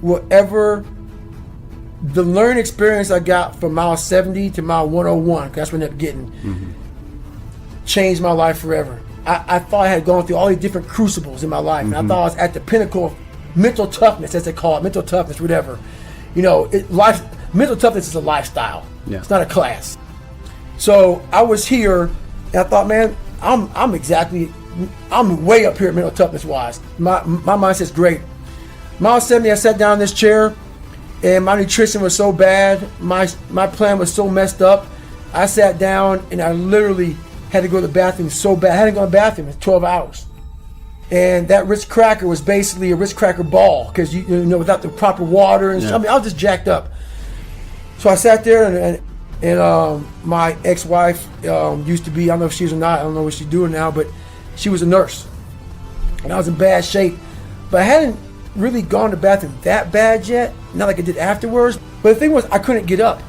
will ever, the learning experience I got from mile 70 to mile 101, 'cause that's what I ended up getting, changed my life forever. I thought I had gone through all these different crucibles in my life, and I thought I was at the pinnacle of mental toughness, as they call it, mental toughness, whatever. You know, mental toughness is a lifestyle. Yeah. It's not a class. So I was here, and I thought, man, I'm way up here mental toughness wise. My mindset's great. Mile 70, I sat down in this chair, and my nutrition was so bad, my plan was so messed up. I sat down, and I literally had to go to the bathroom so bad. I hadn't gone to the bathroom in 12 hours. And that Ritz cracker was basically a Ritz cracker ball, because you know, without the proper water and I mean, I was just jacked up. So I sat there, and my ex-wife used to be, I don't know if she's or not, I don't know what she's doing now, but she was a nurse, and I was in bad shape. But I hadn't really gone to the bathroom that bad yet, not like I did afterwards. But the thing was, I couldn't get up.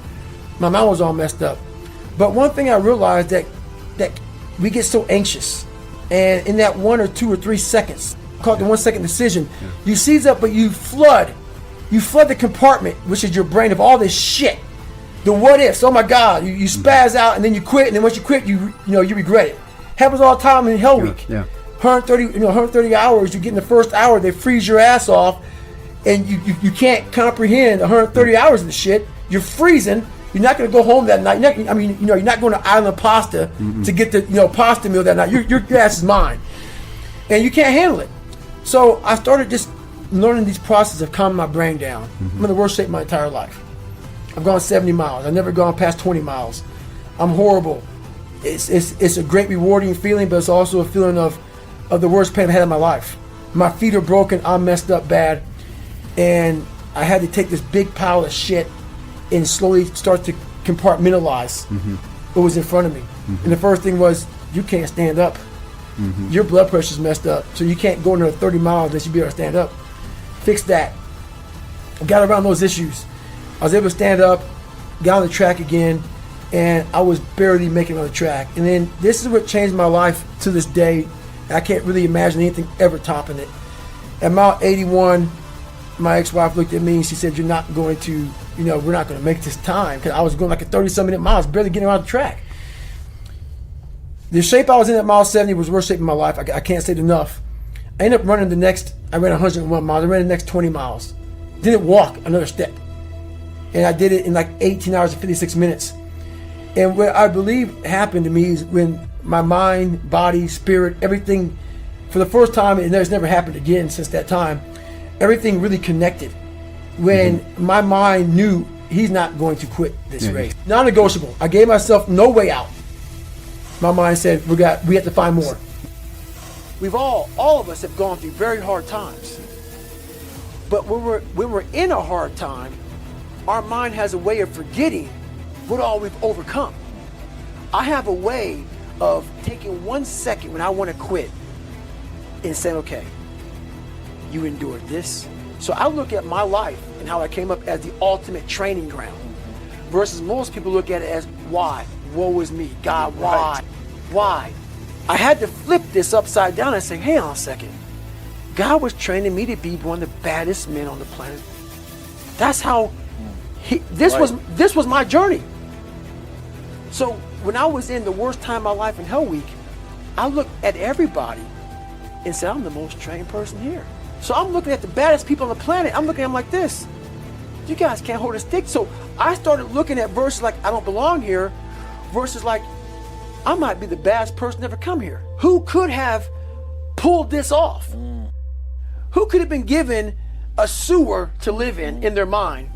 My mind was all messed up. But one thing I realized that we get so anxious, and in that 1 or 2 or 3 seconds, called the 1 second decision, you seize up, but you flood the compartment, which is your brain, of all this shit. The what ifs, oh my God, you spaz out, and then you quit, and then once you quit, you regret it. Happens all the time in Hell Week. 130 hours, you get in the first hour, they freeze your ass off, and you can't comprehend 130 hours of the shit. You're freezing. You're not going to go home that night. You're not going to Island Pasta to get the pasta meal that night. Your ass is mine, and you can't handle it. So I started just learning these processes of calming my brain down. I'm in the worst shape of my entire life. I've gone 70 miles. I've never gone past 20 miles. I'm horrible. It's a great rewarding feeling, but it's also a feeling of the worst pain I've had in my life. My feet are broken. I'm messed up bad, and I had to take this big pile of shit and slowly start to compartmentalize what was in front of me. And the first thing was, you can't stand up. Your blood pressure's messed up, so you can't go another 30 miles unless you be able to stand up. Fix that. I got around those issues. I was able to stand up, got on the track again, and I was barely making it on the track. And then this is what changed my life to this day. I can't really imagine anything ever topping it. At mile 81, my ex-wife looked at me and she said, you're not going to, we're not going to make this time, because I was going like a 30-some minute miles, barely getting around the track. The shape I was in at mile 70 was the worst shape of my life. I can't say it enough. I ended up running I ran 101 miles. I ran the next 20 miles. Didn't walk another step. And I did it in like 18 hours and 56 minutes. And what I believe happened to me is when my mind, body, spirit, everything, for the first time, and it's never happened again since that time, everything really connected. When my mind knew he's not going to quit this race. Non-negotiable. I gave myself no way out. My mind said, we have to find more. We've all of us have gone through very hard times. But when we're in a hard time, our mind has a way of forgetting what all we've overcome. I have a way of taking 1 second when I want to quit and saying, okay, you endured this. So I look at my life and how I came up as the ultimate training ground, versus most people look at it as, why? Woe is me. God, why? Why? I had to flip this upside down and say, hang on a second. God was training me to be one of the baddest men on the planet. That's how this was my journey. So when I was in the worst time of my life in Hell Week, I looked at everybody and said, I'm the most trained person here. So I'm looking at the baddest people on the planet. I'm looking at them like this. You guys can't hold a stick. So I started looking at verses like, I don't belong here, versus like, I might be the baddest person to ever come here. Who could have pulled this off? Who could have been given a sewer to live in their mind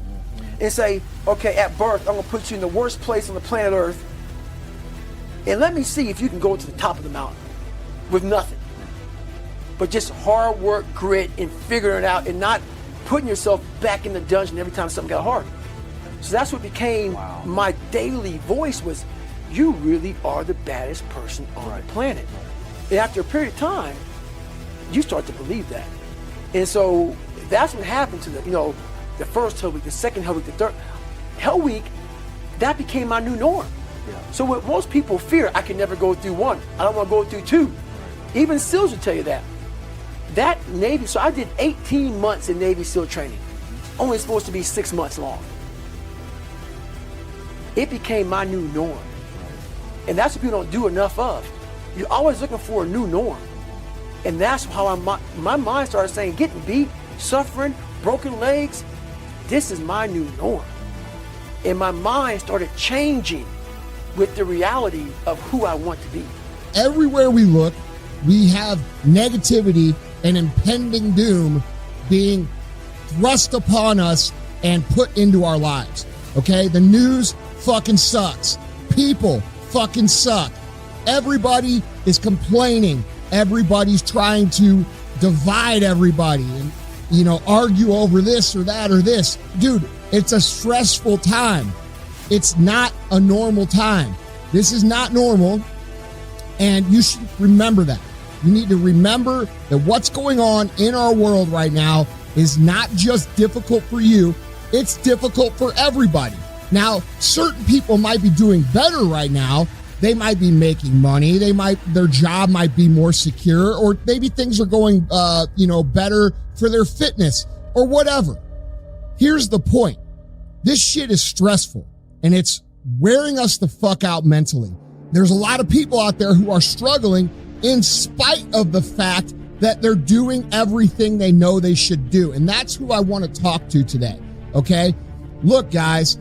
and say, okay, at birth, I'm gonna put you in the worst place on the planet Earth, and let me see if you can go to the top of the mountain with nothing. But just hard work, grit, and figuring it out, and not putting yourself back in the dungeon every time something got hard. So that's what became my daily voice was, you really are the baddest person on the planet. And after a period of time, you start to believe that. And so that's what happened to the first Hell Week, the second Hell Week, the third. Hell Week, that became my new norm. So what most people fear, I can never go through one. I don't want to go through two. Even SEALs will tell you that. That Navy, so I did 18 months in Navy SEAL training. only supposed to be 6 months long. It became my new norm. And that's what people don't do enough of. You're always looking for a new norm. And that's how my mind started saying, getting beat, suffering, broken legs, this is my new norm. And my mind started changing with the reality of who I want to be. Everywhere we look, we have negativity and impending doom being thrust upon us and put into our lives. Okay? The news fucking sucks. People fucking suck. Everybody is complaining. Everybody's trying to divide everybody and, argue over this or that or this. Dude, it's a stressful time. It's not a normal time. This is not normal. And you should remember that. You need to remember that what's going on in our world right now is not just difficult for you. It's difficult for everybody. Now, certain people might be doing better right now. They might be making money. Their job might be more secure, or maybe things are going, better for their fitness or whatever. Here's the point. This shit is stressful and it's wearing us the fuck out mentally. There's a lot of people out there who are struggling in spite of the fact that they're doing everything they know they should do. And that's who I want to talk to today. Okay. Look, guys,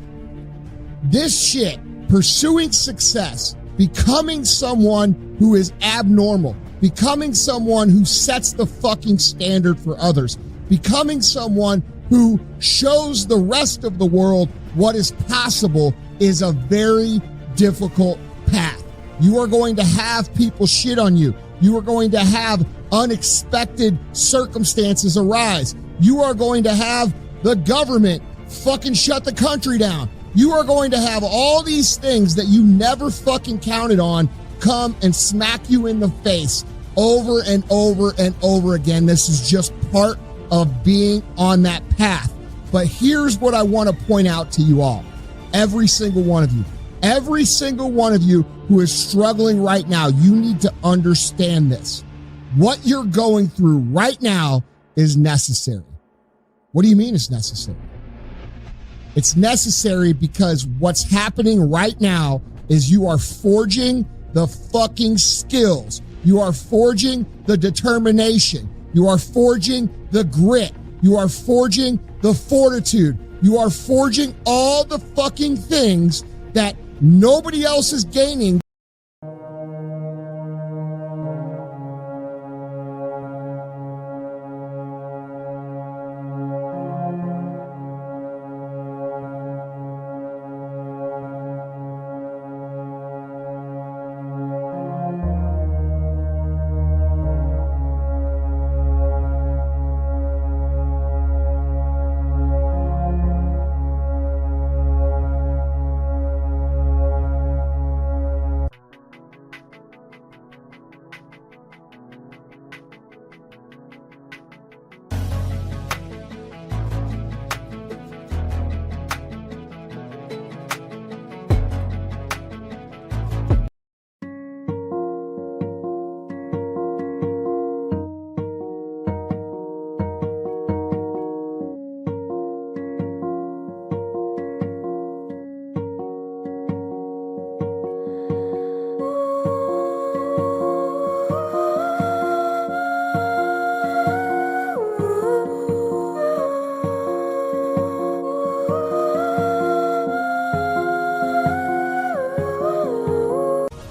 this shit, pursuing success, becoming someone who is abnormal, becoming someone who sets the fucking standard for others, becoming someone who shows the rest of the world what is possible is a very difficult path. You are going to have people shit on you. You are going to have unexpected circumstances arise. You are going to have the government fucking shut the country down. You are going to have all these things that you never fucking counted on come and smack you in the face over and over and over again. This is just part of being on that path. But here's what I want to point out to you all. Every single one of you who is struggling right now, you need to understand this. What you're going through right now is necessary. What do you mean it's necessary? It's necessary because what's happening right now is you are forging the fucking skills. You are forging the determination. You are forging the grit. You are forging the fortitude. You are forging all the fucking things that nobody else is gaining.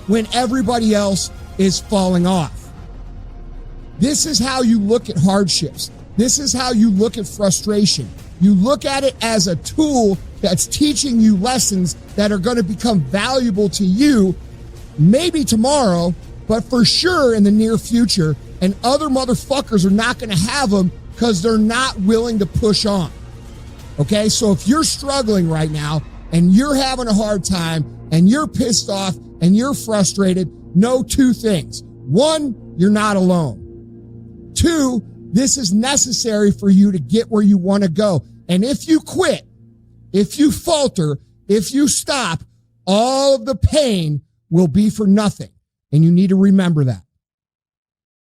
When everybody else is falling off. This is how you look at hardships. This is how you look at frustration. You look at it as a tool that's teaching you lessons that are going to become valuable to you, maybe tomorrow, but for sure in the near future. And other motherfuckers are not going to have them because they're not willing to push on. Okay, so if you're struggling right now and you're having a hard time and you're pissed off and you're frustrated, know two things. One, you're not alone. Two, this is necessary for you to get where you want to go. And if you quit, if you falter, if you stop, all of the pain will be for nothing. And you need to remember that.